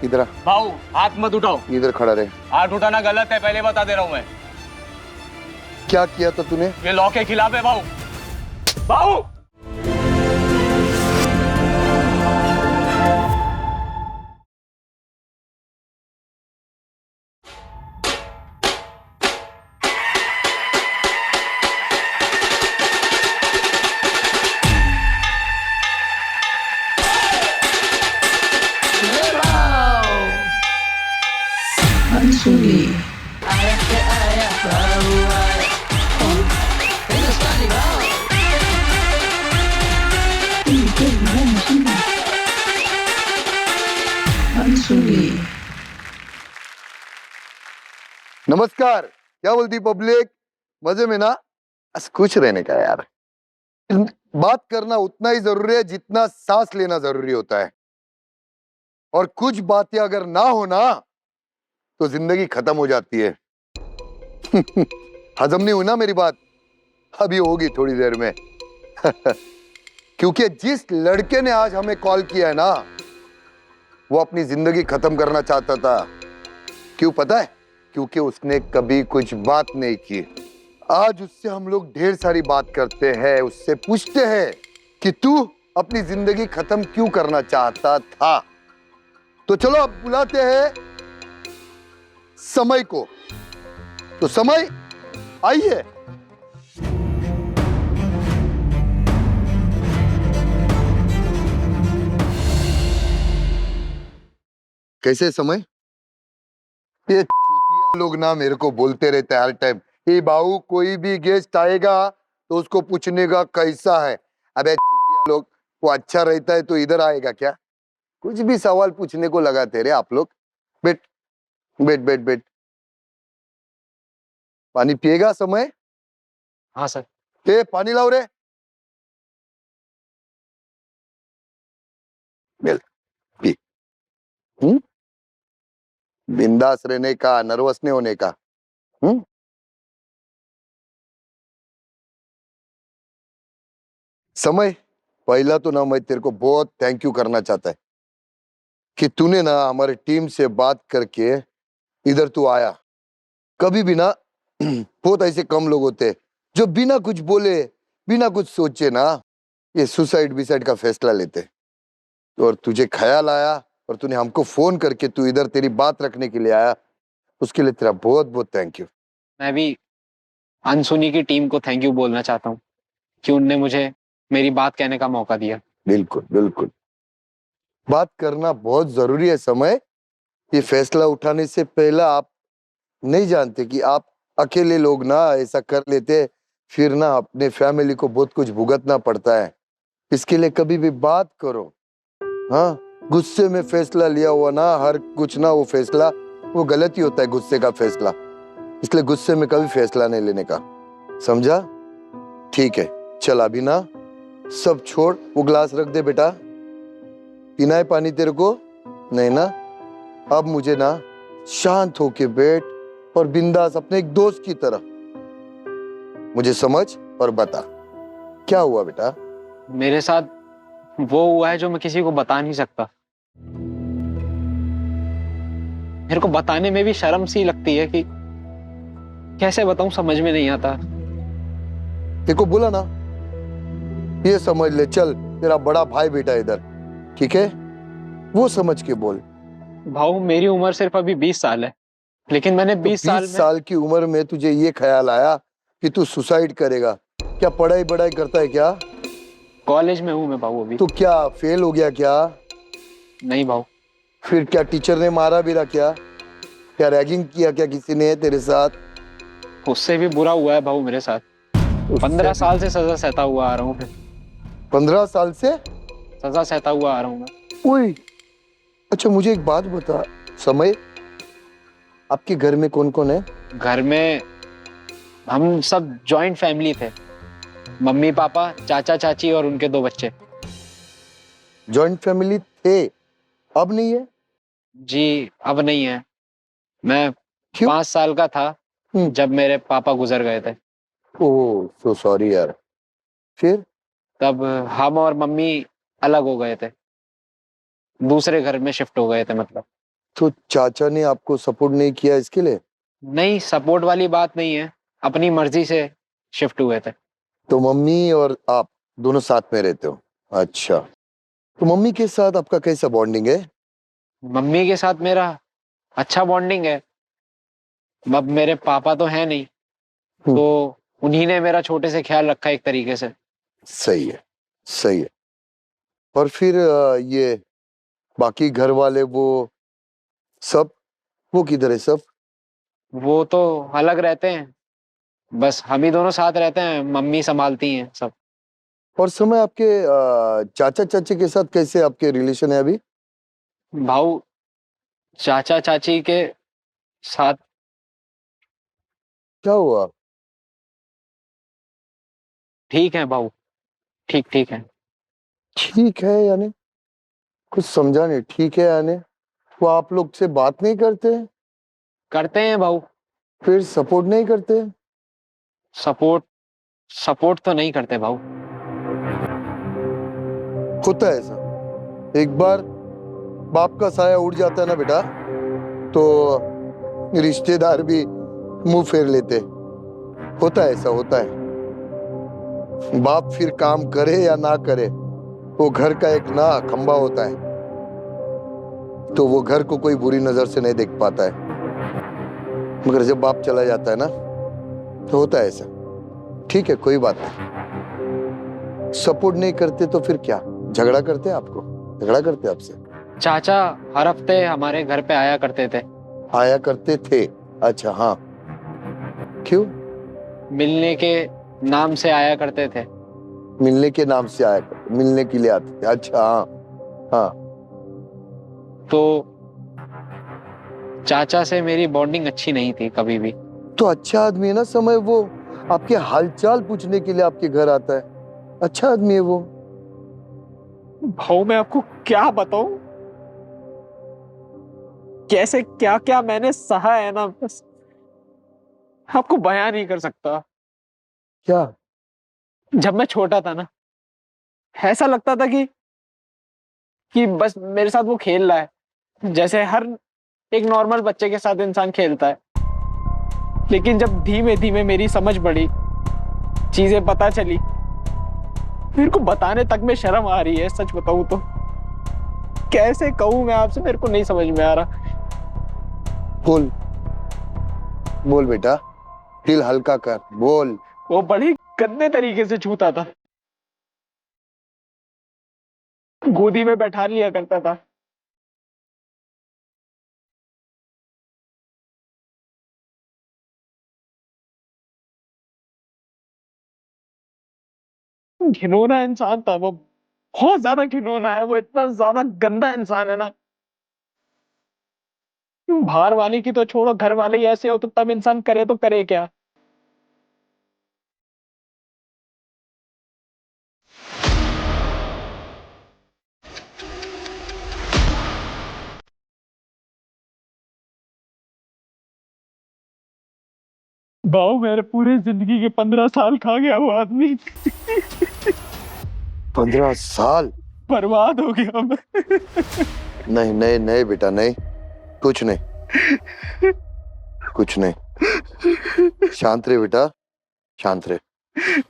इधर आ। भाऊ हाथ मत उठाओ। इधर खड़ा रहे। हाथ उठाना गलत है, पहले बता दे रहा हूँ मैं। क्या किया था तूने? ये लॉ के खिलाफ है भाऊ। भाऊ नमस्कार। क्या बोलती पब्लिक? मजे में ना? बस खुश रहने का यार। बात करना उतना ही जरूरी है जितना सांस लेना जरूरी होता है। और कुछ बातें अगर ना हो ना तो जिंदगी खत्म हो जाती है। हजम नहीं हुई ना मेरी बात? अभी होगी थोड़ी देर में। क्योंकि जिस लड़के ने आज हमें कॉल किया है ना, वो अपनी जिंदगी खत्म करना चाहता था। क्यों पता है? क्योंकि उसने कभी कुछ बात नहीं की। आज उससे हम लोग ढेर सारी बात करते हैं, उससे पूछते हैं कि तू अपनी जिंदगी खत्म क्यों करना चाहता था। तो चलो अब बुलाते हैं समय को। तो समय आइए। कैसे समय? ये चूतिया लोग ना मेरे को बोलते रहते हैं हर टाइम, ये बाऊ कोई भी गेस्ट आएगा तो उसको पूछने का कैसा है। अबे चूतिया लोग, वो अच्छा रहता है तो इधर आएगा क्या? कुछ भी सवाल पूछने को लगाते रे आप लोग। बैठ बैठ बैठ बैठ। पानी पिएगा समय? हाँ सर। ए पानी लाओ रे। मिल पी। बिंदास रहने का, नर्वस नहीं होने का। समय, पहला तो ना मैं तेरे को बहुत थैंक यू करना चाहता है कि तूने ना हमारे टीम से बात करके इधर तू आया। कभी भी ना बहुत ऐसे कम लोग होते हैं जो बिना कुछ बोले, बिना कुछ सोचे ना ये सुसाइड बिसाइड का फैसला लेते। और तुझे ख्याल आया और तूने हमको फोन करके तू इधर तेरी बात रखने के लिए आया, उसके लिए तेरा बहुत बहुत थैंक यू। मैं भी अनसुनी की टीम को थैंक यू बोलना चाहता हूँ कि उनने मुझे मेरी बात कहने का मौका दिया। बिल्कुल बिल्कुल, बात करना बहुत जरूरी है समय। ये फैसला उठाने से पहला आप नहीं जानते कि आप अकेले लोग ना ऐसा कर लेते, फिर ना अपने फैमिली को बहुत कुछ भुगतना पड़ता है। इसके लिए कभी भी बात करो। हाँ, गुस्से में फैसला लिया हुआ ना हर कुछ ना वो फैसला वो गलत ही होता है, गुस्से का फैसला। इसलिए गुस्से में कभी फैसला नहीं लेने का, समझा? ठीक है, चल अभी ना सब छोड़, वो ग्लास रख दे बेटा। पीना है पानी तेरे को? नहीं ना? अब मुझे ना शांत होके बैठ और बिंदास अपने एक दोस्त की तरह मुझे समझ और बता क्या हुआ बेटा। मेरे साथ वो हुआ है जो मैं किसी को बता नहीं सकता। मेरे को बताने में भी शर्म सी लगती है कि कैसे बताऊं, समझ में नहीं आता। देखो बोला ना, ये समझ ले, चल तेरा बड़ा भाई बेटा इधर, ठीक है? वो समझ के बोल। भाऊ मेरी उम्र सिर्फ अभी 20 साल है, लेकिन मैंने तो 20 20 साल में साल की उम्र में तुझे ये ख्याल आया कि तू सुसाइड करेगा? क्या पढ़ाई बड़ाई करता है क्या? कॉलेज में हूँ मैं भाऊ अभी। तो क्या फेल हो गया क्या? नहीं भाऊ। फिर क्या टीचर ने मारा भी क्या? क्या रैगिंग किया क्या किसी ने तेरे साथ? उससे भी बुरा हुआ है भाऊ मेरे साथ। 15 साल से सजा सहता हुआ आ रहा हूँ। 15 साल से सजा सहता हुआ आ रहा हूँ मैं। ओए, अच्छा मुझे एक बात बता समय, आपके घर में कौन कौन है? घर में हम सब जॉइंट फैमिली थे, मम्मी पापा चाचा चाची और उनके 2 बच्चे। जॉइंट फैमिली थे, अब नहीं है? जी अब नहीं है। मैं क्यों? 5 साल का था जब मेरे पापा गुजर गए थे। ओह सो सॉरी यार। फिर? तब हम और मम्मी अलग हो गए थे, दूसरे घर में शिफ्ट हो गए थे मतलब। तो चाचा ने आपको सपोर्ट नहीं किया इसके लिए? नहीं, सपोर्ट वाली बात नहीं है, अपनी मर्जी से शिफ्ट हुए थे। तो मम्मी और आप दोनों साथ में रहते हो? अच्छा, तो मम्मी के साथ आपका कैसा बॉन्डिंग है? मम्मी के साथ मेरा अच्छा बॉन्डिंग है। अब मेरे पापा तो है नहीं, तो उन्हीं ने मेरा छोटे से ख्याल रखा एक तरीके से। सही है, सही है। और फिर ये बाकी घर वाले वो सब, वो किधर है सब? वो तो अलग रहते हैं, बस हम ही दोनों साथ रहते हैं, मम्मी संभालती हैं सब। और समय आपके चाचा चाची के साथ कैसे आपके रिलेशन है अभी? भाऊ, चाचा चाची के साथ क्या हुआ? ठीक है भाऊ, ठीक ठीक है। ठीक है यानी? कुछ समझा नहीं, ठीक है यानी वो आप लोग से बात नहीं करते? करते हैं भाऊ। फिर सपोर्ट नहीं करते? सपोर्ट सपोर्ट तो नहीं करते भाऊ। होता है ऐसा, एक बार बाप का साया उड़ जाता है ना बेटा, तो रिश्तेदार भी मुंह फेर लेते। होता है ऐसा, होता है। बाप फिर काम करे या ना करे, वो घर का एक ना खंबा होता है, तो वो घर को कोई बुरी नजर से नहीं देख पाता है। मगर जब बाप चला जाता है ना, तो होता है ऐसा। ठीक है, कोई बात नहीं। सपोर्ट नहीं करते तो फिर क्या, झगड़ा करते हैं आपको? झगड़ा करते हैं आपसे? चाचा हर हफ्ते हमारे घर पे आया करते थे। आया करते थे? अच्छा, हाँ। क्यों? मिलने के नाम से आया करते थे। मिलने के नाम से आया करते, मिलने के लिए आते थे? अच्छा, हाँ हाँ। तो चाचा से मेरी बॉन्डिंग अच्छी नहीं थी कभी भी। तो अच्छा आदमी है ना समय, वो आपके हालचाल पूछने के लिए आपके घर आता है। अच्छा आदमी है वो। भाऊ, मैं आपको क्या बताऊं, कैसे क्या क्या मैंने सहा है ना, बस आपको बयान नहीं कर सकता। क्या? जब मैं छोटा था ना, ऐसा लगता था कि बस मेरे साथ वो खेल रहा है, जैसे हर एक नॉर्मल बच्चे के साथ इंसान खेलता है। लेकिन जब धीमे धीमे मेरी समझ बढ़ी, चीजें पता चली, मेरे को बताने तक में शर्म आ रही है, सच बताऊं तो। कैसे कहूं मैं आपसे, मेरे को नहीं समझ में आ रहा। बोल बोल बेटा, दिल हल्का कर, बोल। वो बड़ी गंदे तरीके से छूता था, गोदी में बैठा लिया करता था। घिनौना इंसान था वो, बहुत ज्यादा घिनौना है वो, इतना ज्यादा गंदा इंसान है ना। बाहर वाले की तो छोड़ो, घर वाले ही ऐसे हो तो तब इंसान करे तो करे क्या। भाऊ, मेरे पूरे जिंदगी के 15 साल खा गया वो आदमी। 15 साल? बर्बाद हो गया मैं। नहीं नहीं नहीं बेटा, नहीं, कुछ नहीं, कुछ नहीं। शांत रहे बेटा, शांत रहे।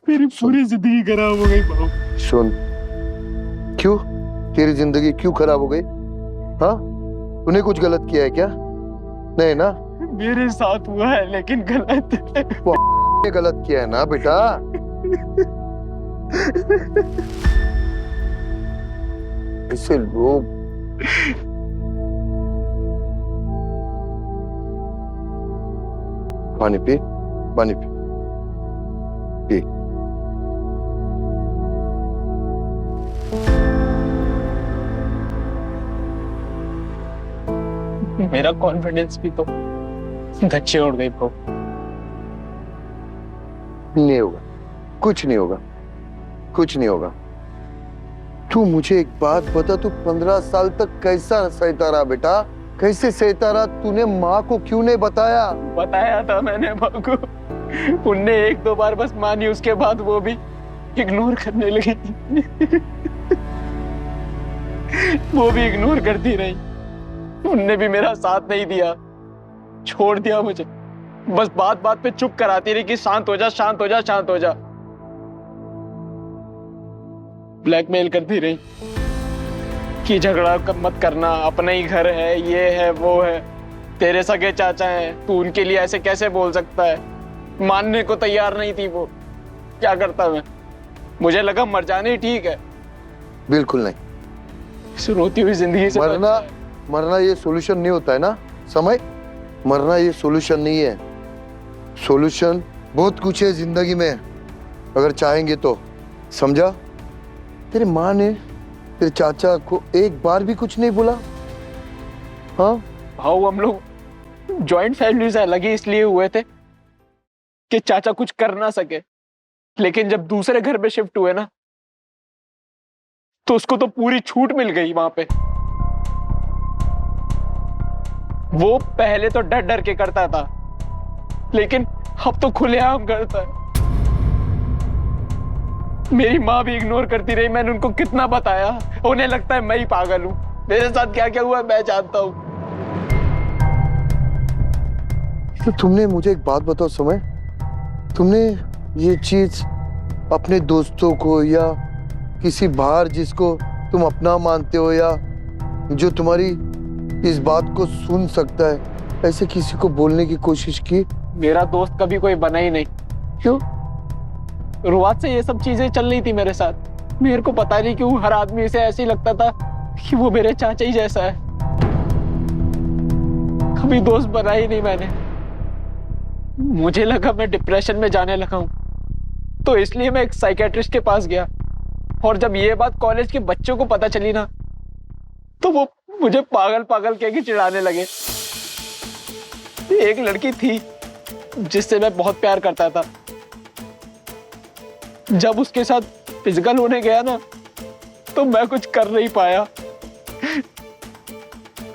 मेरी पूरी जिंदगी खराब हो गई भाऊ। सुन, क्यों तेरी जिंदगी क्यों खराब हो गई? हाँ, तूने कुछ गलत किया है क्या? नहीं ना? मेरे साथ हुआ है लेकिन गलत है। वो ने गलत किया है ना बेटा। ऐसे लोग पानी पी, पानी पी, पी। मेरा कॉन्फिडेंस भी तो धच्चे उड़ गई ब्रो। नहीं होगा, कुछ नहीं होगा, कुछ नहीं होगा। तू मुझे एक बात बता, तू 15 साल तक कैसा सहता रहा बेटा? कैसे सहता रहा? तूने माँ को क्यों नहीं बताया? बताया था मैंने माँ को, उनने 1-2 बार बस मानी, उसके बाद वो भी इग्नोर करने लगी। वो भी इग्नोर करती रही। उनने भी मेरा साथ नहीं दिया, छोड़ दिया मुझे। बस बात बात पे चुप कराती रही कि शांत हो जा, शांत हो जा, शांत हो जा। ब्लैकमेल करती रही कि झगड़ा मत करना, अपना ही घर है, ये है वो है, तेरे सगे चाचा हैं, तू उनके लिए ऐसे कैसे बोल सकता है। मानने को तैयार नहीं थी वो। क्या करता मैं? मुझे लगा मर जाने ही ठीक है। बिल्कुल नहीं, इस रोती हुई जिंदगी से मरना ये सॉल्यूशन नहीं होता है ना समय। मरना ये सॉल्यूशन नहीं है। सॉल्यूशन बहुत कुछ है जिंदगी में, अगर चाहेंगे तो। समझा? तेरी माँ ने तेरे चाचा को एक बार भी कुछ नहीं बोला? हाँ भाऊ, हम लोग जॉइंट फैमिली से अलग ही इसलिए हुए थे कि चाचा कुछ कर ना सके, लेकिन जब दूसरे घर पे शिफ्ट हुए ना, तो उसको तो पूरी छूट मिल गई वहां पे। वो पहले तो डर डर के करता था, लेकिन अब तो खुलेआम करता है। मेरी माँ भी इग्नोर करती रही, मैंने उनको कितना बताया, उन्हें लगता है मैं ही पागल हूं। मेरे साथ क्या क्या हुआ मैं जानता हूं। तो तुमने मुझे एक बात बताओ समय, तुमने ये चीज अपने दोस्तों को या किसी बाहर जिसको तुम अपना मानते हो या जो तुम्हारी इस बात को सुन सकता है, ऐसे किसी को बोलने की कोशिश की? मेरा दोस्त कभी कोई बना ही नहीं। क्यों? शुरुआत से ये सब चीजें चल रही थी मेरे साथ। मेरे को पता नहीं क्यों हर आदमी से ऐसे ही लगता था कि वो मेरे चाचा ही जैसा है। कभी दोस्त बना ही नहीं मैंने। मुझे लगा मैं डिप्रेशन में जाने लगा हूं, तो इसलिए मैं एक साइकेट्रिस्ट के पास गया। और जब ये बात कॉलेज के बच्चों को पता चली ना, तो वो मुझे पागल पागल कह के चिढ़ाने लगे। एक लड़की थी जिससे मैं बहुत प्यार करता था। जब उसके साथ फिजिकल होने गया ना, तो मैं कुछ कर नहीं पाया।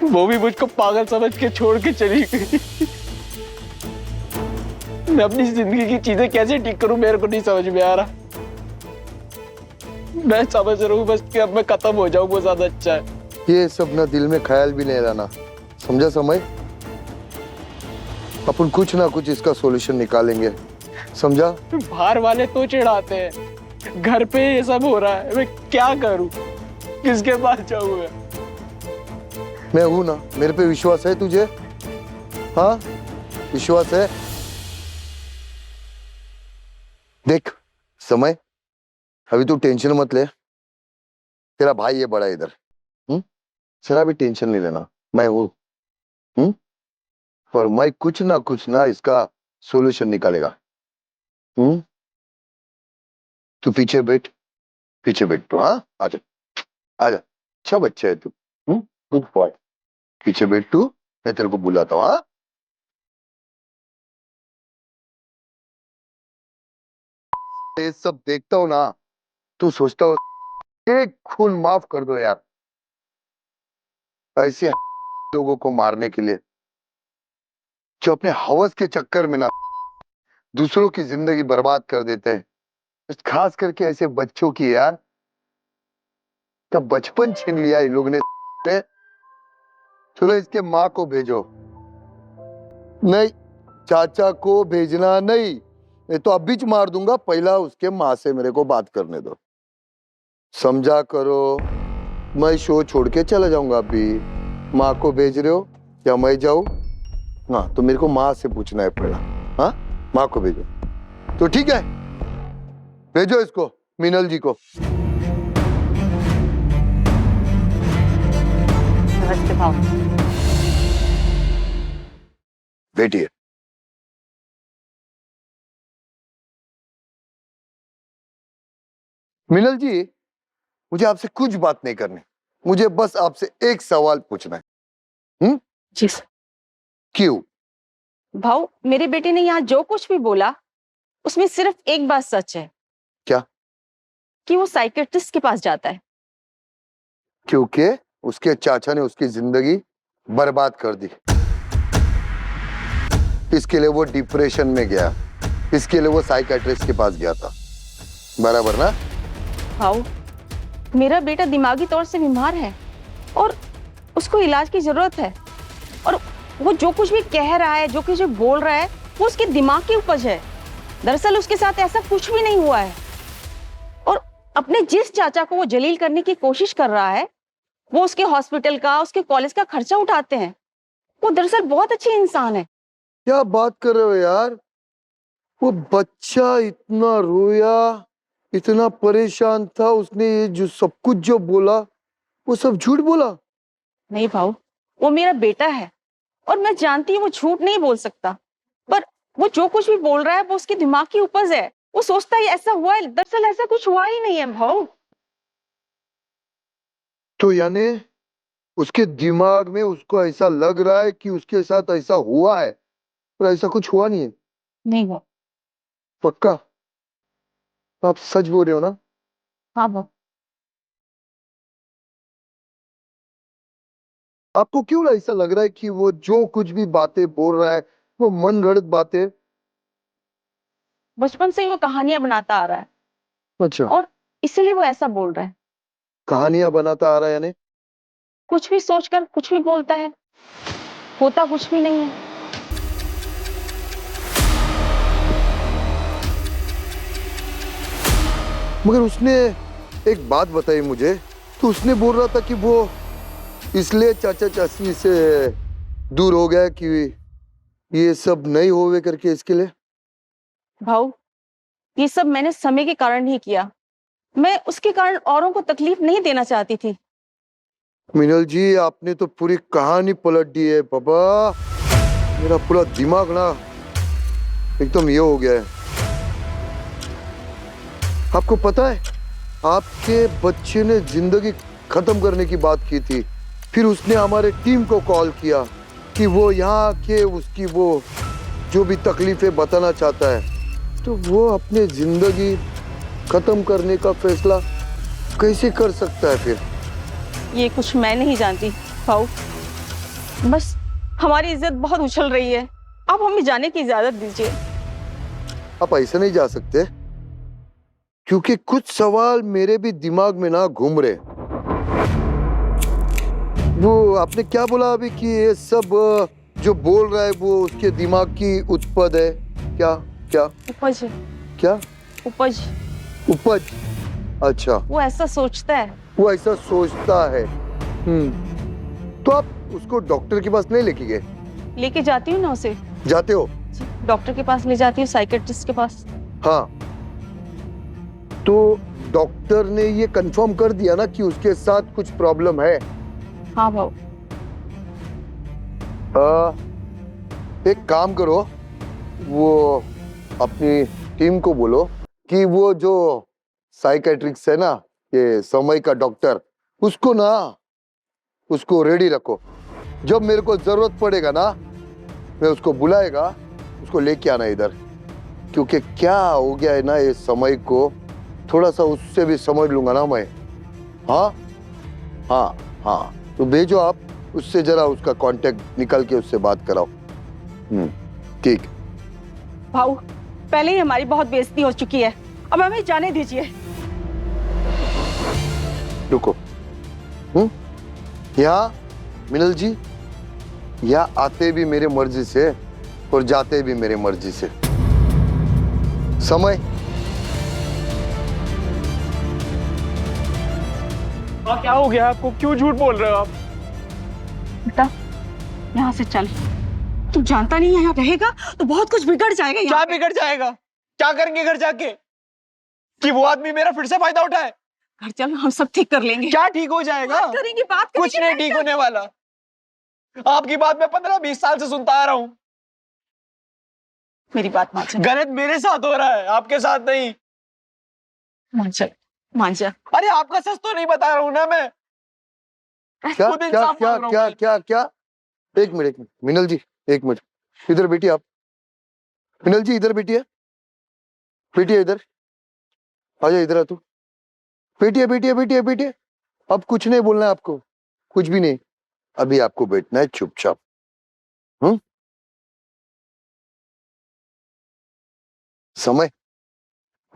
वो भी मुझको पागल समझ के छोड़ के चली गई। मैं अपनी जिंदगी की चीजें कैसे ठीक करूं, मेरे को नहीं समझ में आ रहा। मैं समझ रहा हूं बस कि अब मैं खत्म हो जाऊं, वो ज्यादा अच्छा है। ये सब ना दिल में ख्याल भी नहीं लाना, समझा समय? अपन कुछ ना कुछ इसका सॉल्यूशन निकालेंगे, समझा? बाहर वाले तो चिढ़ाते हैं, घर पे ये सब हो रहा है, मैं क्या करूं? किसके पास जाऊं मैं हूं ना, मेरे पे विश्वास है तुझे? हाँ विश्वास है? देख समय, अभी तू टेंशन मत ले, तेरा भाई है बड़ा इधर। जरा भी टेंशन नहीं लेना, मैं हूं। और मैं कुछ ना इसका सॉल्यूशन निकालेगा। तू पीछे बैठ तू। हाँ आजा आजा, अच्छा बच्चा है तू। गुड बॉय, पीछे बैठ तू, मैं तेरे को बुलाता हूँ। हाँ ये सब देखता हूँ ना, तू सोचता हो एक खून माफ कर दो यार, ऐसे लोगों को मारने के लिए जो अपने हवस के चक्कर में ना दूसरों की जिंदगी बर्बाद कर देते हैं। खास करके ऐसे बच्चों की यार, क्या बचपन छीन लिया इन लोगों ने। चलो इसके माँ को भेजो। नहीं, चाचा को भेजना नहीं, ये तो अभी च मार दूंगा। पहला उसके माँ से मेरे को बात करने दो, समझा करो। मैं शो छोड़ के चला जाऊंगा अभी। माँ को भेज रहे हो या मैं जाऊं? हाँ तो मेरे को माँ से पूछना है पहला। हाँ माँ को भेजो तो ठीक है, भेजो इसको, मीनल जी को। नमस्ते भाव। बैठिए। मीनल जी, मुझे आपसे कुछ बात नहीं करनी, मुझे बस आपसे एक सवाल पूछना है। जी सर। क्यों? भाव, मेरे बेटे ने यहाँ जो कुछ भी बोला उसमें सिर्फ एक बात सच है। क्या? कि वो साइकियाट्रिस्ट के पास जाता है। क्योंकि उसके चाचा ने उसकी जिंदगी बर्बाद कर दी, इसके लिए वो डिप्रेशन में गया, इसके लिए वो साइकियाट्रिस्ट के पास गया था, बराबर ना? भाव, मेरा बेटा दिमागी तौर से बीमार है और उसको इलाज की जरूरत है। और वो जो कुछ भी कह रहा है, जो कुछ भी बोल रहा है, वो उसके दिमाग की उपज है। दरअसल उसके साथ ऐसा कुछ भी नहीं हुआ है। और अपने जिस चाचा को वो जलील करने की कोशिश कर रहा है, वो उसके हॉस्पिटल का, उसके कॉलेज का खर्चा उठाते हैं। वो दरअसल बहुत अच्छे इंसान है। क्या बात कर रहे हो यार? वो बच्चा इतना रोया, इतना परेशान था, उसने ये जो सब कुछ जो बोला वो सब झूठ बोला? नहीं भाऊ, वो मेरा बेटा है और मैं जानती हूँ वो झूठ नहीं बोल सकता। पर वो जो कुछ भी बोल रहा है वो उसके दिमाग की उपज है। वो सोचता है ऐसा हुआ है, दरअसल ऐसा कुछ हुआ ही नहीं है भाऊ। तो यानी उसके दिमाग में उसको ऐसा लग रहा है कि उसके साथ ऐसा हुआ है, पर ऐसा कुछ हुआ नहीं है। नहीं हुआ। पक्का? आप सच बोल रहे हो ना? हाँ भाऊ। आपको क्यों ऐसा लग रहा है कि वो जो कुछ भी बातें बोल रहा है वो मन गढ़ंत बातें? बचपन से ही वो कहानियां बनाता आ रहा है अच्छा, और इसलिए वो ऐसा बोल रहा है। कहानियां बनाता आ रहा है यानी? कुछ भी सोचकर कुछ भी बोलता है, होता कुछ भी नहीं है। मगर उसने एक बात बताई मुझे, तो उसने बोल रहा था कि वो इसलिए चाचा चाची से दूर हो गया कि ये सब नहीं होवे करके, इसके लिए। भाऊ, ये सब मैंने समय के कारण ही किया। मैं उसके कारण औरों को तकलीफ नहीं देना चाहती थी। मिनल जी, आपने तो पूरी कहानी पलट दी है बाबा। मेरा पूरा दिमाग ना एकदम ये हो गया है। आपको पता है, आपके बच्चे ने जिंदगी खत्म करने की बात की थी, फिर उसने हमारे टीम को कॉल किया कि वो यहाँ आके उसकी वो जो भी तकलीफें बताना चाहता है। तो वो अपने जिंदगी खत्म करने का फैसला कैसे कर सकता है फिर? ये कुछ मैं नहीं जानती भाऊ। बस हमारी इज्जत बहुत उछल रही है। आप हमें जाने की इजाजत दीजिए। आप ऐसे नहीं जा सकते, क्योंकि कुछ सवाल मेरे भी दिमाग में ना घूम रहे। वो आपने क्या बोला अभी कि ये सब जो बोल रहा है वो उसके दिमाग की उत्पद है? क्या क्या उपज। क्या? उपज। उपज? अच्छा, वो ऐसा सोचता है। वो ऐसा सोचता है। तो आप उसको डॉक्टर के पास नहीं लेके गए? लेके जाती हूँ ना उसे। जाते हो? डॉक्टर के पास ले जाती हूँ, साइकेट्रिस्ट के पास। हाँ, तो डॉक्टर ने ये कंफर्म कर दिया ना कि उसके साथ कुछ प्रॉब्लम है? हाँ भाऊ। एक काम करो, वो अपनी टीम को बोलो कि वो जो साइकेट्रिक्स है ना, ये समय का डॉक्टर, उसको ना उसको रेडी रखो। जब मेरे को जरूरत पड़ेगा ना, मैं उसको बुलाएगा, उसको लेके आना इधर। क्योंकि क्या हो गया है ना, ये समय को थोड़ा सा उससे भी समझ लूंगा ना मैं। हाँ हाँ हाँ, तो भेजो आप उससे, जरा उसका कांटेक्ट निकल के उससे बात कराओ। ठीक। भाऊ, पहले ही हमारी बहुत बेइज्जती हो चुकी है, अब हमें जाने दीजिए। रुको। यहाँ मिनल जी, यहाँ आते भी मेरे मर्जी से और जाते भी मेरे मर्जी से। समय। क्या हो गया आपको? क्यों झूठ बोल रहे हो आप? बेटा, यहाँ से चल। तू जानता नहीं है यहाँ रहेगा तो बहुत कुछ बिगड़ जाएगा। क्या बिगड़ जाएगा? क्या करेंगे घर जाके कि वो आदमी मेरा फिर से फायदा उठाए? घर चल, हम सब ठीक कर लेंगे। क्या ठीक हो जाएगा? बात करेंगे, बात करेंगे। कुछ नहीं ठीक होने वाला। आपकी बात मैं 15-20 साल से सुनता आ रहा हूँ। मेरी बात मान जा। गलत मेरे साथ हो रहा है, आपके साथ नहीं। मान जा, मान जा। अरे आपका सच तो नहीं बता रहा हूँ ना मैं। क्या खुद क्या इंसाफ क्या मांग रहा हूँ क्या मैं। क्या क्या? एक मिनट मिनल जी, एक मिनट, इधर बैठिए आप। मिनल जी इधर बैठिए, बैठिए इधर। आजा इधर आ तू। बैठिए बैठिए बैठिए बैठिए। अब कुछ नहीं बोलना है आपको, कुछ भी नहीं। अभी आपको बैठना है चुपचाप। समय,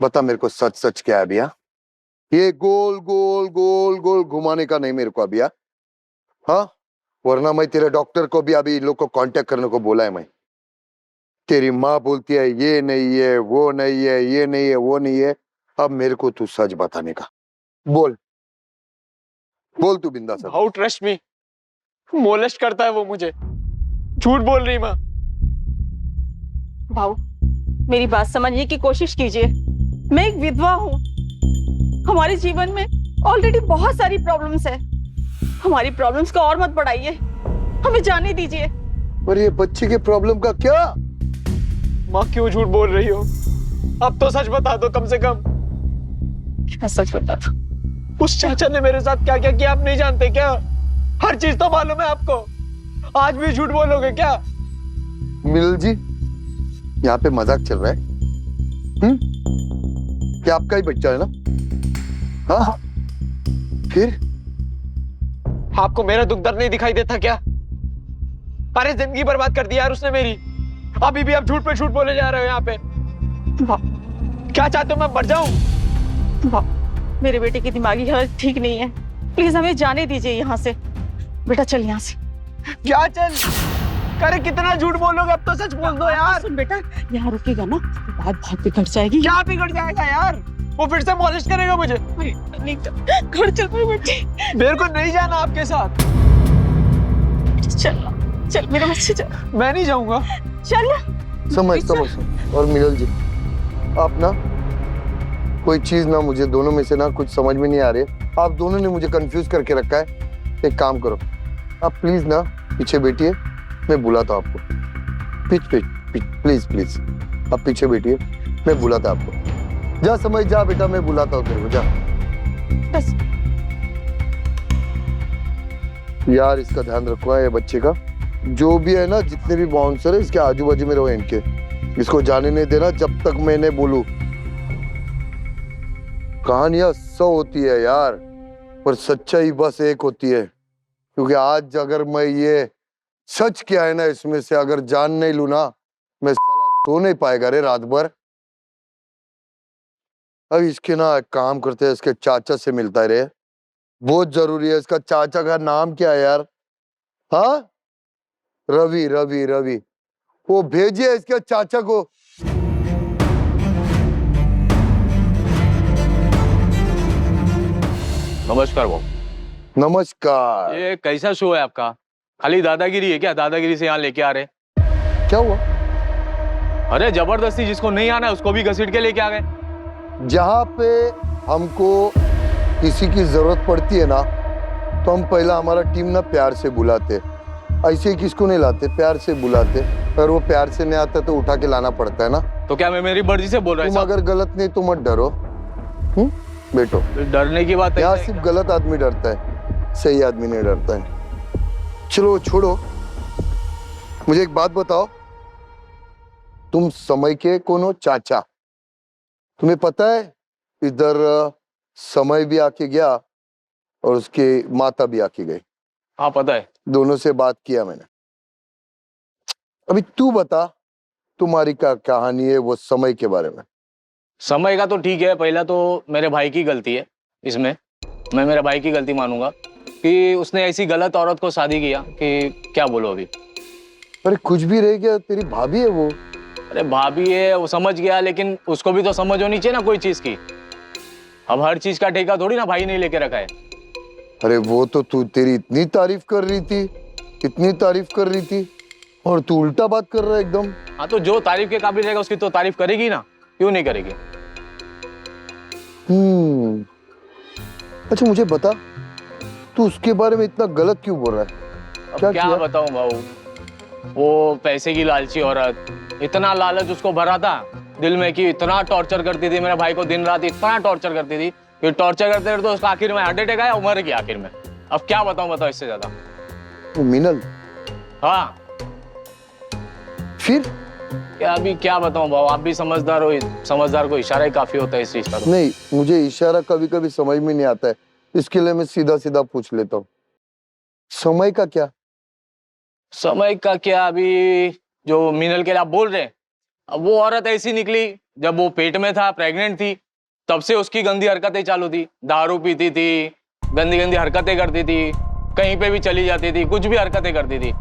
बता मेरे को सच सच क्या है अभी? ये गोल गोल गोल गोल घुमाने का नहीं मेरे को अभी। हाँ, वरना मैं तेरे डॉक्टर को भी अभी इन लोग को कांटेक्ट करने को बोला है। मैं तेरी माँ बोलती है ये नहीं है, वो नहीं है, ये नहीं है, वो नहीं है। अब मेरे को तू सच बताने का। बोल बोल तू बिंदास। भाऊ ट्रस्ट मी, मोलेस्ट करता है वो मुझे, झूठ बोल रही माँ। भाऊ, मेरी बात समझने की कोशिश कीजिए। मैं एक विधवा हूँ। हमारे जीवन में ऑलरेडी बहुत सारी प्रॉब्लम्स है। हमारी प्रॉब्लम्स को और मत बढ़ाइए, हमें जाने दीजिए। पर ये बच्चे के प्रॉब्लम का क्या? माँ क्यों झूठ बोल रही हो? अब तो सच बता दो कम से कम। क्या सच बता दो? उस चाचा ने मेरे साथ क्या क्या किया आप नहीं जानते क्या? हर चीज तो मालूम है आपको, आज भी झूठ बोलोगे क्या? मिनल जी, यहाँ पे मजाक चल रहा है? क्या आपका ही बच्चा है ना? हाँ, फिर आपको मेरा दुख दर्द नहीं दिखाई देता क्या? अरे जिंदगी बर्बाद कर दी यार उसने मेरी। अभी भी आप झूठ पे झूठ बोले जा रहे हो यहाँ पे। क्या चाहते हो मैं मर जाऊं? मेरे बेटे की दिमागी हालत ठीक नहीं है, प्लीज हमें जाने दीजिए यहाँ से। बेटा चल यहाँ से। क्या चल? करे कितना झूठ बोलोगे? अब तो सच बोल दो यार। सुन बेटा, यहाँ रुकेगा ना बात बहुत बिगड़ जाएगी। क्या बिगड़ जाएगा यार? वो फिर से मॉलिश करेगा मुझे। घर चल मेरे बेटे। मेरे को नहीं जाना आपके साथ। चल चल मेरे बच्चे चल। मैं नहीं जाऊंगा। चल समझ। और मिनल जी, आप ना कोई चीज ना मुझे दोनों में से ना कुछ समझ में नहीं आ रही है। आप दोनों ने मुझे कंफ्यूज करके रखा है। एक काम करो, आप प्लीज ना पीछे बैठिए, मैं बुलाता हूँ आपको। प्लीज प्लीज आप पीछे बैठिए, मैं बुलाता आपको। जा समझ जा बेटा, मैं बुलाता हूँ तेरे को, जा। बस यार इसका ध्यान रखो, ये बच्चे का जो भी है ना, जितने भी बाउंसर है इसके आजू बाजू में रहो इनके। इसको जाने नहीं देना जब तक मैंने बोलूं। कहानियां 100 होती है यार, पर सच्चाई बस एक होती है। क्योंकि आज अगर मैं ये सच क्या है ना इसमें से अगर जान नहीं लू ना, मैं साला सो नहीं पाएगा रे रात भर। अब इसके ना एक काम करते हैं, इसके चाचा से मिलता है रे, बहुत जरूरी है। इसका चाचा का नाम क्या है यार? हाँ, रवि रवि रवि। वो भेजिए इसके चाचा को। नमस्कार बाबू। नमस्कार। ये कैसा शो है आपका? खाली दादागिरी है क्या? दादागिरी से यहाँ लेके आ रहे? क्या हुआ? अरे जबरदस्ती जिसको नहीं आना है उसको भी घसीट के लेके आ गए। जहाँ पे हमको किसी की जरूरत पड़ती है ना, तो हम पहला हमारा टीम ना प्यार से बुलाते। ऐसे ही किसको नहीं लाते, प्यार से बुलाते। अगर वो प्यार से नहीं आता तो उठा के लाना पड़ता है ना। तो क्या मैं मेरी मर्जी से बोल रहा तुम अगर गलत नहीं तो मत डरो। बेटो, डरने की बात यहाँ है सिर्फ गलत आदमी डरता है, सही आदमी नहीं डरता है। चलो छोड़ो, मुझे एक बात बताओ, तुम समय के कौन हो? चाचा। तुम्हें पता है इधर समय भी आके गया और उसकी माता भी आके गई। हाँ पता है। दोनों से बात किया मैंने। अभी तू बता, तुम्हारी क्या कहानी है वो समय के बारे में? समय का तो ठीक है, पहला तो मेरे भाई की गलती है इसमें। मैं मेरे भाई की गलती मानूंगा कि उसने ऐसी गलत औरत को शादी किया कि क्या बोलो अभी। अरे कुछ भी रह गया, तेरी भाभी है वो। अरे भाभी है वो समझ गया, लेकिन उसको भी तो समझ होनी चाहिए ना कोई चीज की। अब हर चीज का ठेका थोड़ी ना भाई नहीं लेके रखा है। अरे वो तो तू तेरी इतनी तारीफ कर रही थी, इतनी तारीफ कर रही थी, और तू उल्टा बात कर रहा है एकदम। हाँ तो जो तारीफ के काबिल रहेगा उसकी तो तारीफ करेगी ना, क्यों नहीं करेगी? अच्छा मुझे बता, तू उसके बारे में इतना गलत क्यों बोल रहा है? अब क्या बताऊं भाऊ, वो पैसे की लालची औरत, इतना लालच उसको भरा था दिल में कि इतना टॉर्चर करती थी मेरे भाई को, दिन रात इतना टॉर्चर करती थी कि टॉर्चर करते रहे तो उसका आखिर में हार्ट अटैक आया, मर गया आखिर में। अब क्या बताओ इससे ज्यादा। मिनल? हाँ फिर क्या बताऊं भाऊ, आप भी समझदार हो, समझदार को इशारा ही काफी होता है इस चीज का। नहीं, मुझे इशारा कभी कभी समझ में नहीं आता है, इसके लिए मैं सीधा सीधा पूछ लेता हूँ। समय का क्या? समय का क्या, अभी जो मिनल के लिए आप बोल रहे हैं, अब वो औरत ऐसी निकली जब वो पेट में था, प्रेग्नेंट थी, तब से उसकी गंदी हरकतें चालू थी। दारू पीती थी, गंदी गंदी हरकतें करती थी, कहीं पे भी चली जाती थी, कुछ भी हरकतें करती थी।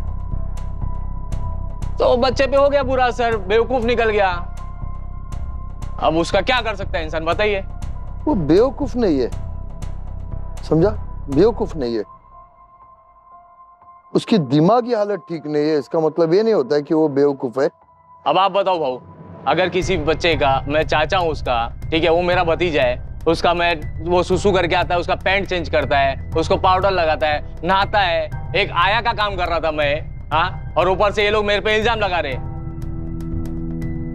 तो बच्चे पे हो गया बुरा असर, बेवकूफ निकल गया। अब उसका क्या कर सकता है इंसान, बताइए। वो बेवकूफ नहीं है, समझा? बेवकूफ नहीं है, उसकी दिमागी हालत ठीक नहीं है, इसका मतलब ये नहीं होता है कि वो बेवकूफ है। अब आप बताओ भाऊ, अगर किसी बच्चे का, मैं चाचा हूं उसका, ठीक है, वो मेरा भतीजा है, उसका वो सुसु करके आता है, उसका पैंट चेंज करता है, उसको पाउडर लगाता है, नहाता है, एक आया का काम कर रहा था मैं, हाँ, और ऊपर से ये लोग मेरे पे इल्जाम लगा रहे हैं,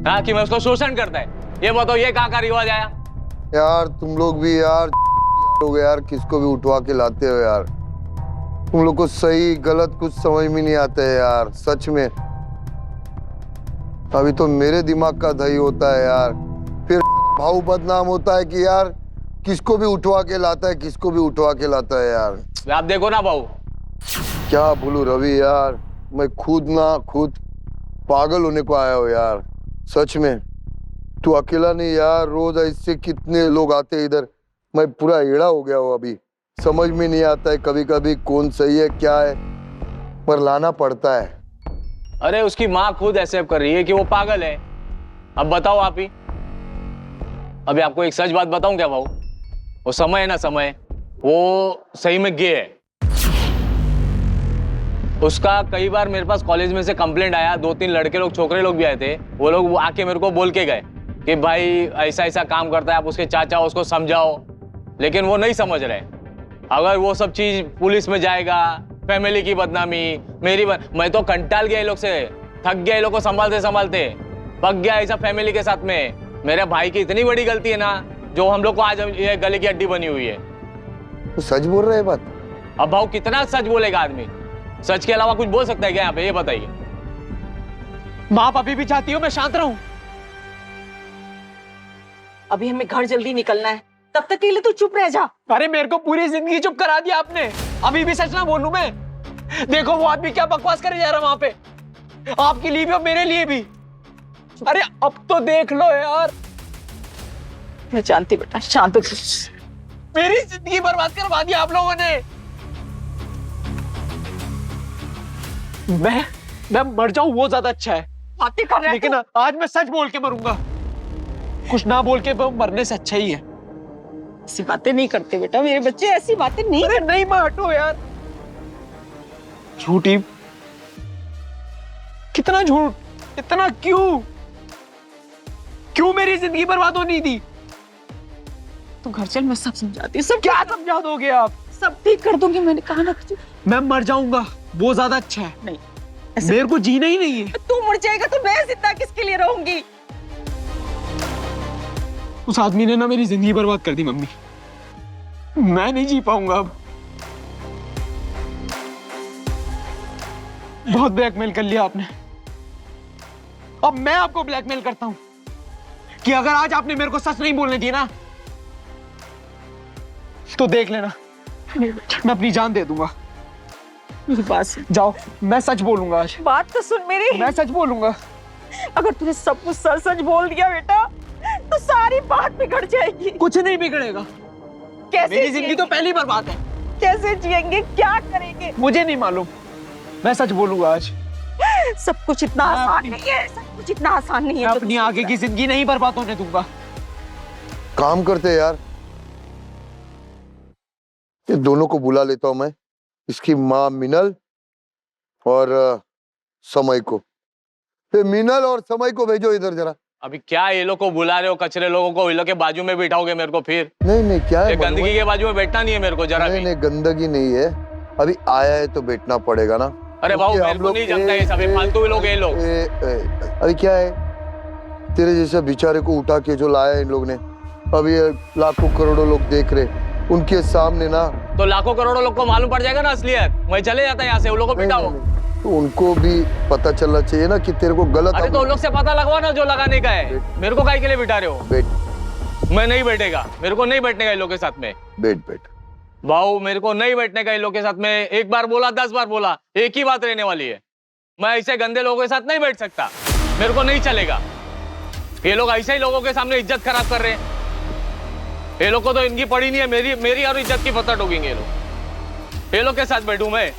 हाँ, कि मैं उसको शोषण करता है। ये बताओ, ये कहाँ का रिवाज आया? यार तुम लोग भी यार लोग यार किसको भी उठवा के लाते हो यार। तुम लोग को सही गलत कुछ समझ में नहीं आता है यार, सच में। अभी तो मेरे दिमाग का दही होता है यार, फिर भाव बदनाम होता है कि यार किसको भी उठवा के लाता है, किसको भी उठवा के लाता है यार। आप देखो ना भाऊ, क्या बोलूं रवि यार, मैं खुद पागल होने को आया हूँ यार, सच में। तू अकेला नहीं यार, रोज ऐसे कितने लोग आते हैं इधर, मैं पूरा एड़ा हो गया हूँ। अभी समझ में नहीं आता है कभी कभी कौन सही है क्या है, पर लाना पड़ता है। अरे उसकी माँ खुद एक्सेप्ट कर रही है कि वो पागल है। अब बताओ आप ही। अभी आपको एक सच बात बताऊं क्या भाऊ, वो समय है ना, समय, वो सही में गे है। उसका कई बार मेरे पास कॉलेज में से कंप्लेंट आया, 2-3 लड़के लोग, छोकरे लोग भी आए थे, वो लोग आके मेरे को बोल के गए कि भाई ऐसा ऐसा काम करता है, आप उसके चाचा हो, उसको समझाओ। लेकिन वो नहीं समझ रहे। अगर वो सब चीज पुलिस में जाएगा, फैमिली की बदनामी, मैं तो कंटाल गया, लोग से थक गया, लोग को संभालते संभालते पक गया ऐसा फैमिली के साथ में। मेरे भाई की इतनी बड़ी गलती है ना, जो हम लोग को आज ये गले की हड्डी बनी हुई है। तो सच बोल रहे हैं बात। अब भाऊ कितना सच बोलेगा आदमी, सच के अलावा कुछ बोल सकता है क्या यहाँ पे, ये बताइए। माँ अभी भी चाहती हो मैं शांत रहूं? अभी हमें घर जल्दी निकलना है, तब तक के लिए तू चुप रह जा। अरे मेरे को पूरी जिंदगी चुप करा दिया आपने, अभी भी सच ना बोलूं मैं? देखो वो आदमी क्या बकवास करे जा रहा वहां पे, आपके लिए भी और मेरे लिए भी। अरे अब तो देख लो यार। मैं जानती बेटा, शांत हो। मेरी जिंदगी बर्बाद करवा दी आप लोगों ने। मैं मर जाऊं वो ज्यादा अच्छा है, बातें कर रहा है लेकिन आज मैं सच बोल के मरूंगा। कुछ ना बोल के मरने से अच्छा ही है। ऐसी बातें नहीं करते बेटा, मेरे बच्चे ऐसी बातें नहीं। अरे नहीं माँ, हटो यार। झूठी, कितना झूठ, इतना क्यों मेरी जिंदगी बर्बाद होनी थी? तू घर चल, मैं सब समझाती। सब क्या समझा दोगे आप? सब ठीक कर दूंगी, मैंने कहा ना। मैं मर जाऊंगा वो ज्यादा अच्छा है। नहीं, मेरे को जीना ही नहीं है। तू मर जाएगा तो मैं जिंदा किसके लिए रहूंगी? उस आदमी ने ना मेरी जिंदगी बर्बाद कर दी मम्मी, मैं नहीं जी पाऊंगा अब। बहुत ब्लैकमेल कर लिया आपने, अब मैं आपको ब्लैकमेल करता हूं कि अगर आज आपने मेरे को सच नहीं बोलने दी ना, तो देख लेना मैं अपनी जान दे दूंगा। बस जाओ, मैं सच बोलूंगा आज। बात तो सुन मेरी, मैं सच बोलूंगा। अगर तूने सब कुछ सच सच बोल दिया बेटा, तो सारी बात बिगड़ जाएगी। कुछ नहीं बिगड़ेगा, कैसे मेरी जिंदगी तो पहली बर्बाद है। कैसे जिएंगे, क्या करेंगे? मुझे नहीं मालूम, मैं सच बोलूंगा आज। सब कुछ इतना आसान नहीं है, सब कुछ इतना आसान नहीं है। मैं अपनी आगे की जिंदगी नहीं बर्बाद होने दूंगा। काम करते हैं यार, ये दोनों को बुला लेता हूं मैं, इसकी माँ मिनल और समय को। ये मिनल और समय को भेजो इधर जरा। अभी क्या ये लोग को बुला रहे हो, कचरे लोगों को, ये लोग के बाजू में बिठाओगे मेरे को फिर? नहीं क्या है, गंदगी के बाजू में बैठना नहीं है मेरे को जरा भी। नहीं गंदगी नहीं है, अभी आया है तो बैठना पड़ेगा ना। अरे भाऊ मेरे को नहीं जमता ये सब, फालतू लोग ये लोग। अभी क्या है, तेरे जैसे बेचारे को उठा के जो लाया इन लोग ने, अभी लाखों करोड़ों लोग देख रहे उनके सामने ना, तो लाखों करोड़ों लोग को मालूम पड़ जाएगा ना असलियत, मैं चले जाता यहाँ से, उन लोगों को पिटाओ। तो उनको भी पता चलना चाहिए ना कि तेरे को गलत। अरे तो उन लोग से पता लगवा ना जो लगाने का है, मेरे को काहे के लिए बिठा रहे हो? बैठ, मैं नहीं बैठेगा, मेरे को नहीं बैठने का इन लोग के साथ में। बैठ भाऊ मेरे को नहीं बैठने का इन लोग के साथ में। एक बार बोला 10 बार बोला, एक ही बात रहने वाली है। मैं ऐसे गंदे लोगों के साथ नहीं बैठ सकता, मेरे को नहीं चलेगा। ये लोग ऐसे ही लोगों के सामने इज्जत खराब कर रहे हैं। ये लोग को तो इनकी पड़ी नहीं है, मेरी और इज्जत की पत्ता ठोकेंगे ये लोग। ये लोग के साथ बैठूं मैं?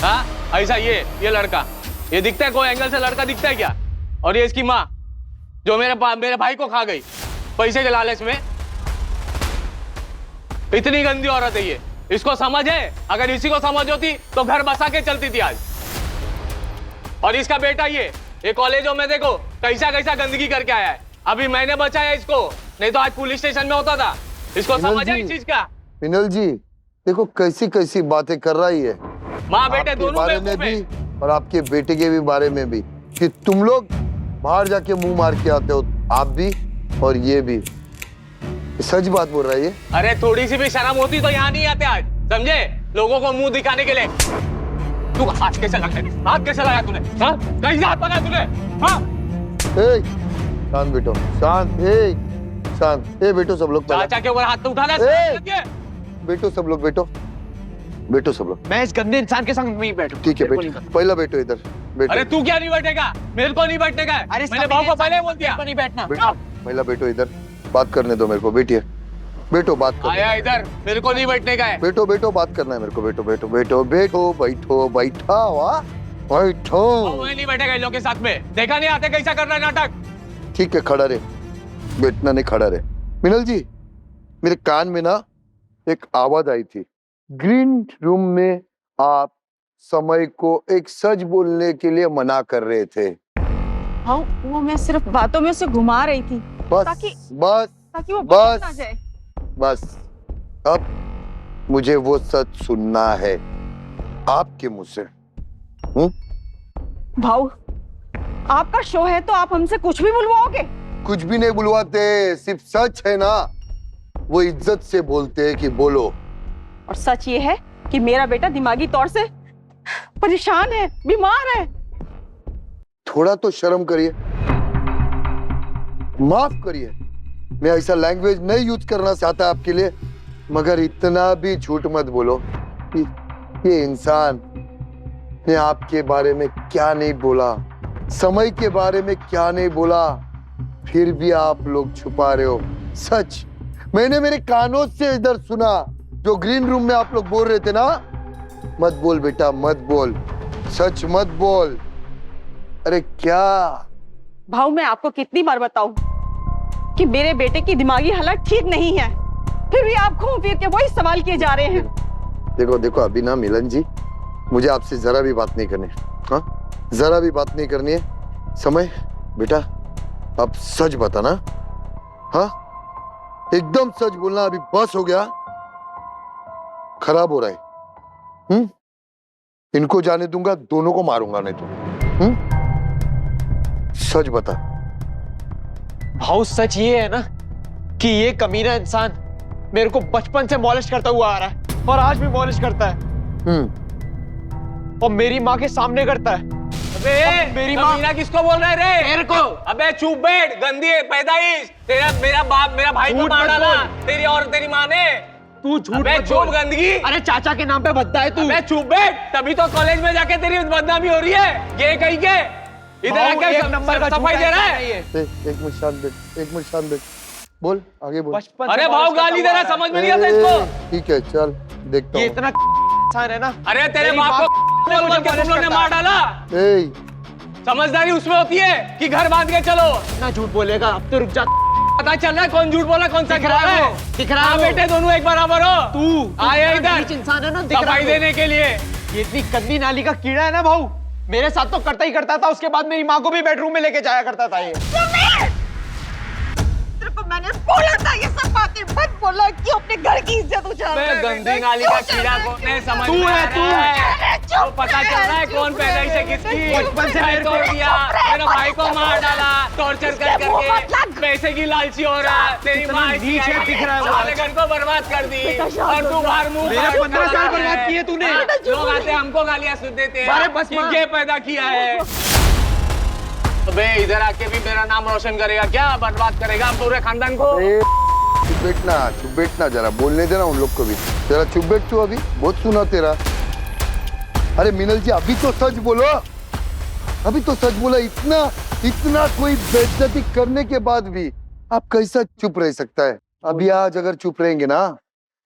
हाँ, ऐसा ये लड़का, ये दिखता है कोई एंगल से लड़का दिखता है क्या? और ये इसकी माँ जो मेरे भाई को खा गई पैसे के लालच में। इतनी गंदी औरत है ये, इसको समझ है? अगर इसी को समझ होती तो घर बसा के चलती थी आज। और इसका बेटा ये कॉलेजों में देखो कैसा कैसा गंदगी करके आया है। अभी मैंने बचाया इसको, नहीं तो आज पुलिस स्टेशन में होता था। इसको मिनल समझ है जी, इस चीज का? मिनल जी देखो कैसी कैसी बातें कर रही है, माँ बेटे आपके दोनों बारे में बेवकूफ भी हैं। और आपके बेटे के भी बारे में भी, कि तुम लोग बाहर जाके मुंह मार के आते हो, आप भी और ये भी। सच बात बोल रहा है ये। अरे थोड़ी सी भी शर्म होती तो यहाँ नहीं आते आज, समझे? लोगों को मुंह दिखाने के लिए। तू हाथ कैसे लगाया? हाथ कैसे लगाया तूने? हाँ? कैसे हाथ लगाया तूने? हाँ? ए, शांत बेटो, शांत। शांत। ए बेटो सब लोग पहले। चाचा के ऊपर हाथ तो उठाना ए! है। बेटो सब लोग, बेटो सब लोग। मैं इस गंदे इंसान के संग नहीं बैठूं। ठीक है मेरे को बेटो, नहीं पहला बेटो इधर बेटो। अरे तू क्या नहीं बैठेगा? मेरे को नहीं बैठने का है। अरे मैंने भाव को पहले बोल दिया। नहीं बैठना। बेटो, पहला बेटो इधर, बात करने दो मेरे को। बेटिए बेटो, बात कर। आया इधर, मेरे को नहीं बैठने का है। बेटो बात करना है मेरे को। बेटो बैठा हुआ बैठो। वो नहीं बैठेगा इन लोगों के साथ में। देखा नहीं आते कैसा कर रहा है नाटक? ठीक है, खड़ा रहे, बैठना नहीं, खड़ा रहे। मिनल जी, मेरे कान में ना एक आवाज आई थी। ग्रीन रूम में आप समय को एक सच बोलने के लिए मना कर रहे थे। हाँ, वो मैं सिर्फ बातों में उसे घुमा रही थी बस ताकि वो बस बच ना जाए। बस अब मुझे वो सच सुनना है आपके मुंह से। भाऊ, आपका शो है तो आप हमसे कुछ भी बुलवाओगे? कुछ भी नहीं बुलवाते, सिर्फ सच है ना, वो इज्जत से बोलते हैं कि बोलो। और सच ये है कि मेरा बेटा दिमागी तौर से परेशान है, बीमार है। थोड़ा तो शर्म करिए, माफ करिए। मैं ऐसा लैंग्वेज नहीं यूज करना चाहता आपके लिए, मगर इतना भी झूठ मत बोलो कि ये इंसान ने आपके बारे में क्या नहीं बोला, समय के बारे में क्या नहीं बोला, फिर भी आप लोग छुपा रहे हो सच। मैंने मेरे कानों से इधर सुना, जो ग्रीन रूम में आप लोग बोल रहे थे ना, मत बोल बेटा, मत बोल, सच मत बोल। अरे क्या भाऊ, मैं आपको कितनी बार बताऊं कि मेरे बेटे की दिमागी हालत ठीक नहीं है, फिर भी आप घूम फिर के वही सवाल किए जा रहे हैं। देखो अभी ना मिलन जी, मुझे आपसे जरा भी बात नहीं करनी। हाँ, जरा भी बात नहीं करनी है। समय बेटा, अब सच बताना। हाँ, एकदम सच बोलना। अभी बस हो गया, खराब हो रहा है। इनको जाने दूंगा, दोनों को मारूंगा नहीं तो। सच बता। भाऊ, सच ये है ना कि ये कमीना इंसान मेरे को बचपन से मॉलिश करता हुआ आ रहा है और आज भी मॉलिश करता है और मेरी माँ के सामने करता है। अबे मेरी माँ कमीना किसको बोल रहा है रे? मेरे को। अबे चुप बैठ, गंदी पैदाइश। मेरा बाप मेरा भाई को झूठ मार मत डाला बोल। तेरी और तेरी माँ ने। तू झूठ अबे मत चुप बोल। गंदगी। अरे चाचा के नाम पे बदला है तू। अबे चुप बैठ, तभी तो कॉलेज में जाके तेरी बदनामी हो रही है। ये कहीं के इधर भाऊ, आके एक नंबर का सफाई दे रहा है। एक मिनट शांत बैठ, एक मिनट शांत बैठ। बोल, आगे बोल। बचपन से अरे मॉलिश भाव करता गाली हुआ दे रहा, आ रहा है। समझ में नहीं आता इसको। ठीक है, चल देखता ये हूँ। इतना इंसान है ना। अरे तेरे मेरी बाप माँ को ने बोल मुझे के तुम मॉलिश लोग ने करता मार डाला। ए, समझदारी उसमें होती है कि घर बांध के चलो। इतना झूठ बोलेगा, अब तो रुक जा। पता चल रहा है कौन झूठ बोला, कौन सा दिख रहा खिला है है। वो, दिख रहा है हाँ वो। बेटे, दोनों एक बराबर हो। तू आया इधर नीच इंसान है ना, दिख रहा सफाई है वो। देने के लिए। ये इतनी गंदी नाली का कीड़ा है ना भाऊ, मेरे साथ तो करता ही करता था। उसके बाद मेरी माँ को भी बेडरूम में लेके जाया करता था ये। मैंने बोला था ये सब बातें मत बोला, क्यों अपने घर की इज्जत उछाल रहे हो? गंदी नाली का कीड़ा कौन है समझ तू में है, आ तू रहा है। तो पता चल रहा है कौन पैदाइश है किसकी। बचपन से मेरे को तोड़ दिया, मेरे भाई को मार डाला, टॉर्चर कर करके, पैसे की लालची हो रहा है। तेरी इतना माँ नीच है, दिख रहा है वो। साले घर को बर्बाद कर दी और तू बाहर मुंह मेरे फाड़ 15 साल रहा बर्बाद है। किए तूने। हाँ, लोग आते हमको गालियां सुन देते अरे हैं बस कि माँ। ये पैदा किया है। अबे इधर आके भी मेरा नाम रोशन करेगा क्या? बर्बाद करेगा पूरे खानदान को। चुप बैठना, जरा बोलने देना उन लोग को भी। जरा चुप बैठ तू, अभी बहुत सुना तेरा। अरे मिनल जी, अभी तो सच बोलो, अभी तो सच बोला। इतना कोई बेइज्जती करने के बाद भी आप कैसा चुप रह सकता है? अभी आज अगर चुप रहेंगे ना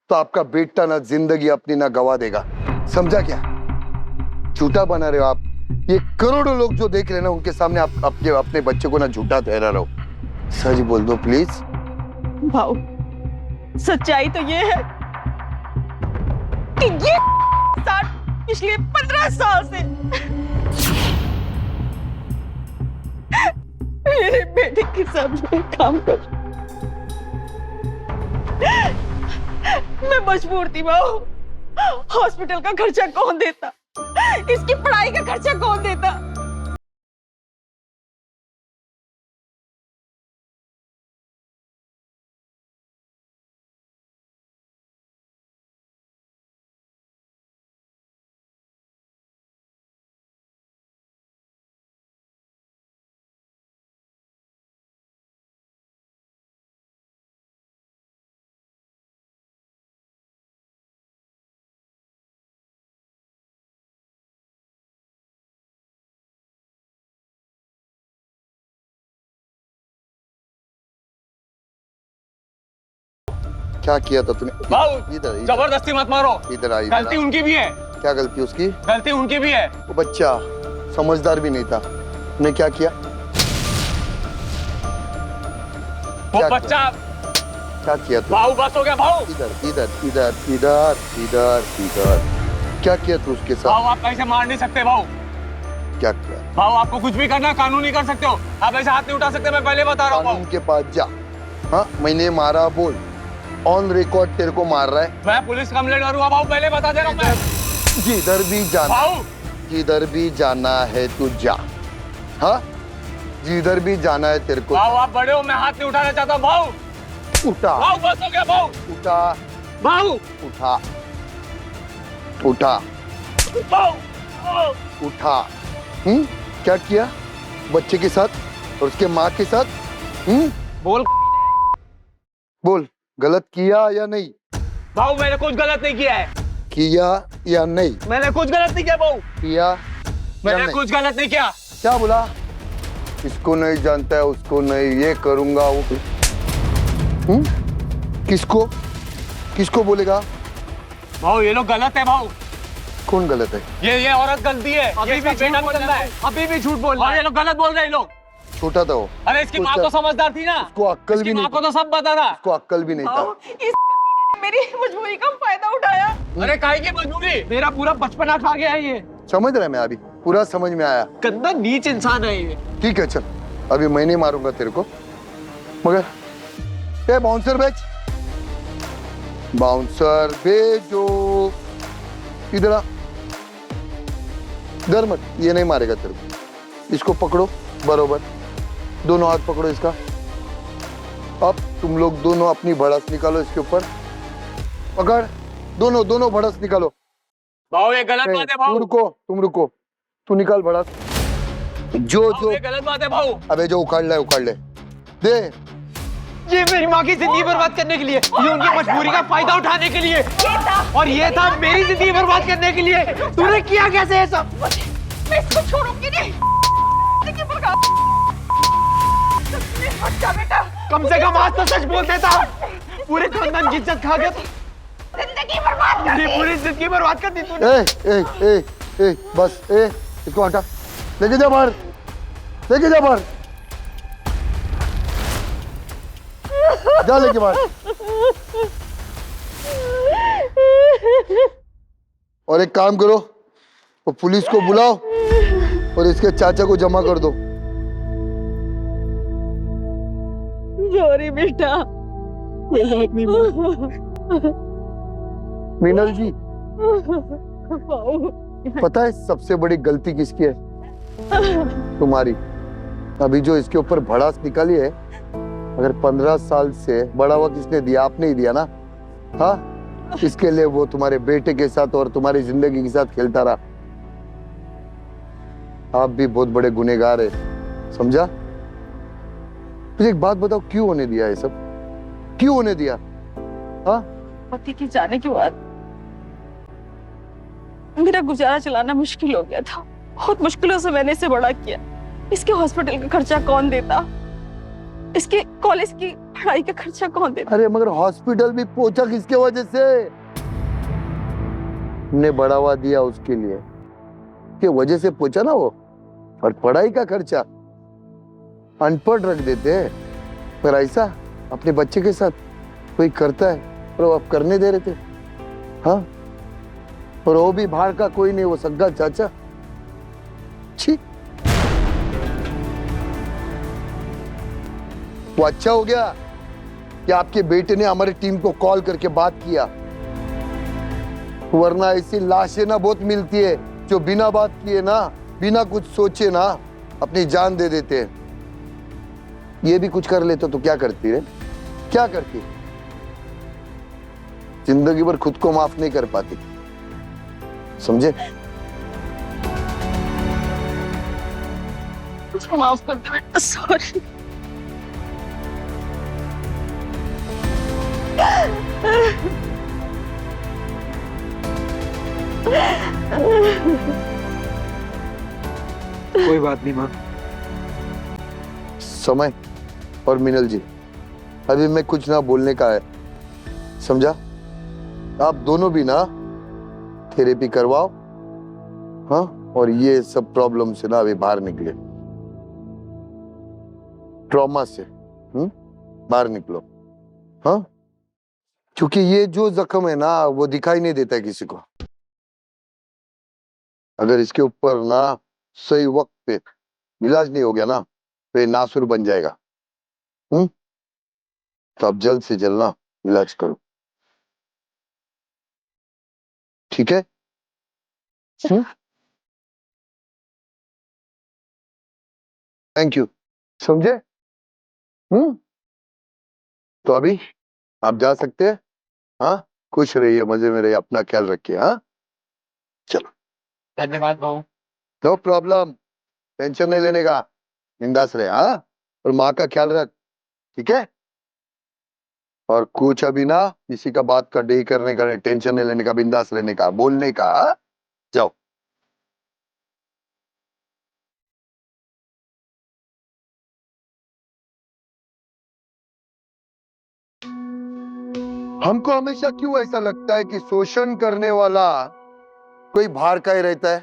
तो आपका बेटा ना जिंदगी अपनी ना गवा देगा। समझा क्या? झूठा बना रहे हो आप। ये करोड़ों लोग जो देख रहे हैं ना, उनके सामने आप अपने बच्चे को ना झूठा ठहरा रहे हो। सच बोल दो प्लीज। भाऊ, सच्चाई तो ये है कि ये साथ पिछले 15 साल से मेरे बेटे के साथ में काम कर। मैं मजबूर थी भाऊ। हॉस्पिटल का खर्चा कौन देता? इसकी पढ़ाई का खर्चा कौन देता? क्या किया था तूने? भाऊ इधर जबरदस्ती मत मारो। इधर आई। गलती उनकी भी है। क्या गलती उसकी? गलती उनकी भी है। वो बच्चा समझदार भी नहीं था। उसने क्या किया? वो क्या बच्चा क्या किया तू? भाऊ बस हो गया भाऊ। इधर इधर इधर इधर इधर इधर क्या किया तू उसके भाऊ साथ? आप ऐसे मार नहीं सकते भाऊ। क्या किया? भाऊ आपको कुछ भी करना कानूनी कर सकते हो, आप ऐसे हाथ नहीं उठा सकते। मैं पहले बता रहा हूँ कानून के पास जा। हाँ, मैंने मारा बोल। ऑन रिकॉर्ड तेरे को मार रहा है। मैं पुलिस कंप्लेंट करूंगा भाऊ, पहले बता दे रहा हूँ मैं। जिधर भी जाना, भाऊ जिधर भी जाना है तू जा। हाँ, जिधर भी जाना है तेरे को। भाऊ आप बड़े हो, मैं हाथ नहीं उठाना चाहता हूँ भाऊ। उठा भाऊ बस हो गया भाऊ। उठा भाऊ उठा उठा भाऊ उठा। क्या किया बच्चे के साथ और उसके माँ के साथ? बोल बोल, गलत किया या नहीं? भाऊ मैंने कुछ गलत नहीं किया है। किया या नहीं? मैंने कुछ गलत नहीं किया भाऊ। किया मैंने या नहीं? कुछ गलत नहीं किया। क्या बोला? इसको नहीं जानता है, उसको नहीं, ये करूंगा वो। किसको किसको बोलेगा? भाऊ ये लोग गलत है भाऊ। कौन गलत है? ये औरत गलती है। अभी भी झूठ बोल रहा है। अभी भी झूठ बोल रहा है। ये लोग गलत बोल रहे हैं लोग। छोटा था वो। अरे इसकी माँ तो समझदार थी ना। उसको अक्ल भी इसकी नहीं माँ को तो सब पता था। उसको अक्ल भी नहीं था। भाऊ, इस कमीने ने मेरी मजबूरी का फायदा उठाया। अरे काहे की मजबूरी? मेरा पूरा बचपना खा गया है ये। समझ रहा है मैं, अभी पूरा समझ में आया। गंदा नीच इंसान है ये। ठीक है चल, अभी मैं नहीं मारूंगा तेरे को, मगर ये बाउंसर भेज। बाउंसर भेजो। इधर आ। डर मत, ये नहीं मारेगा तेरे को। इसको पकड़ो बरोबर, दोनों हाथ पकड़ो इसका। अब तुम लोग दोनों अपनी भड़ास निकालो इसके ऊपर। पकड़, दोनों भड़ास निकालो। भाऊ ये गलत बात है भाऊ। तुम रुको, तू निकाल भड़ास। जो ये गलत बात है भाऊ। अबे जो उखाड़ ले दे। ये मेरी माँ की जिंदगी बर्बाद करने के लिए, ये उनकी मजबूरी का फायदा उठाने के लिए, और ये था मेरी जिंदगी बर्बाद करने के लिए। तूने किया कैसे ये सब? मैं इसको छोड़ूंगी नहीं। बेटा, कम से कम आज तो सच बोल देता। पूरे खानदान की इज्जत खा गया। जिंदगी बर्बाद कर दी। पूरी जिंदगी बर्बाद कर दी तूने। ए बस इसको हटा, लेके जा बाहर, लेके जा बाहर, जा लेके बाहर। और एक काम करो, वो पुलिस को बुलाओ और इसके चाचा को जमा कर दो। सॉरी बेटा। मीनल जी, पता है सबसे बड़ी गलती किसकी है? तुम्हारी। अभी जो इसके ऊपर भड़ास निकाली है, अगर 15 साल से बड़ा हुआ किसने दिया? आपने ही दिया ना। हाँ, इसके लिए वो तुम्हारे बेटे के साथ और तुम्हारी जिंदगी के साथ खेलता रहा। आप भी बहुत बड़े गुनहगार है, समझा? मुझे एक बात बताओ, क्यों होने दिया ये सब? क्यों होने दिया? हाँ, पति के जाने के बाद मेरा गुजारा चलाना मुश्किल हो गया था। बहुत मुश्किलों से मैंने इसे बड़ा किया। इसके हॉस्पिटल का खर्चा कौन देता? इसके कॉलेज की पढ़ाई का खर्चा कौन देता? अरे मगर हॉस्पिटल भी पहुंचा किसके वजह से? ने बढ़ावा दिया उसके लिए के वजह से पूछा ना वो। और पढ़ाई का खर्चा अनपढ़ रख देते हैं, पर ऐसा अपने बच्चे के साथ कोई करता है और वो आप करने दे रहे थे। हाँ, और वो भी बाहर का कोई नहीं, वो सग्गा चाचा। छी, वो अच्छा हो गया कि आपके बेटे ने हमारी टीम को कॉल करके बात किया, वरना ऐसी लाशें ना बहुत मिलती है जो बिना बात किए ना, बिना कुछ सोचे ना अपनी जान दे देते हैं। ये भी कुछ कर लेते तो क्या करती रे? क्या करती? जिंदगी भर खुद को माफ नहीं कर पाती, समझे? माफ कर दे बेटा, सॉरी। कोई बात नहीं माँ। समय और मिनल जी, अभी मैं कुछ ना बोलने का है, समझा? आप दोनों भी ना थेरेपी करवाओ, हाँ, और ये सब प्रॉब्लम से ना अभी बाहर निकले, ट्रॉमा से बाहर निकलो, हाँ, क्योंकि ये जो जख्म है ना वो दिखाई नहीं देता है किसी को। अगर इसके ऊपर ना सही वक्त पे इलाज नहीं हो गया ना तो ये नासुर बन जाएगा। तो आप जल्द से जल्द ना इलाज करो, ठीक है? थैंक यू, समझे? तो अभी आप जा सकते हैं। हाँ, खुश रहिए, मजे में रहिए, अपना ख्याल रखिए। हाँ, चलो। धन्यवाद भाऊ। नो प्रॉब्लम, टेंशन नहीं लेने का, बिंदास रहे। हाँ, और माँ का ख्याल रख, ठीक है? और कुछ अभी ना किसी का बात का नहीं करने का, टेंशन नहीं लेने का, बिंदास रहने का, बोलने का। हाँ? जाओ। हमको हमेशा क्यों ऐसा लगता है कि शोषण करने वाला कोई बाहर का ही रहता है?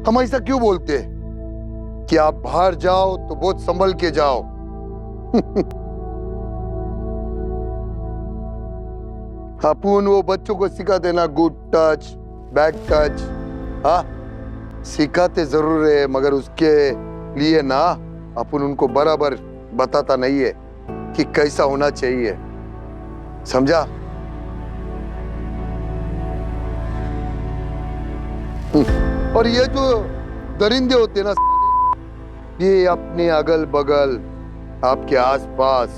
हम ऐसा क्यों बोलते हैं कि आप बाहर जाओ तो बहुत संभल के जाओ? अपन वो बच्चों को सिखा देना गुड टच, बैड टच, हाँ, सिखाते जरूर है, मगर उसके लिए ना अपन उनको बराबर बताता नहीं है कि कैसा होना चाहिए, समझा? और ये जो दरिंदे होते ना, ये अपने अगल बगल, आपके आसपास,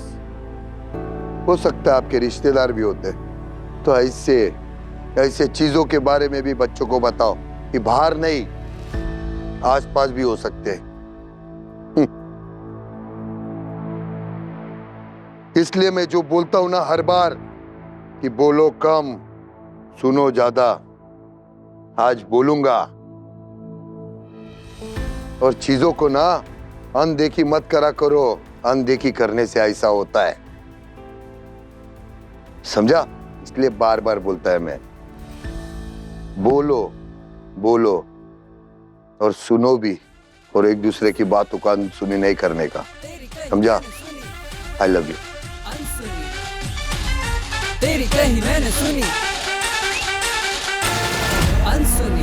हो सकता है आपके रिश्तेदार भी होते हैं। तो ऐसे चीजों के बारे में भी बच्चों को बताओ कि बाहर नहीं, आसपास भी हो सकते हैं। इसलिए मैं जो बोलता हूं ना हर बार कि बोलो कम, सुनो ज्यादा, आज बोलूंगा। और चीजों को ना अनदेखी मत करा करो, अनदेखी करने से ऐसा होता है, समझा? इसलिए बार बार बोलता है मैं, बोलो बोलो और सुनो भी, और एक दूसरे की बातों का अनसुनी नहीं करने का, समझा? I love you. तेरी कही मैंने सुनी अनसुनी।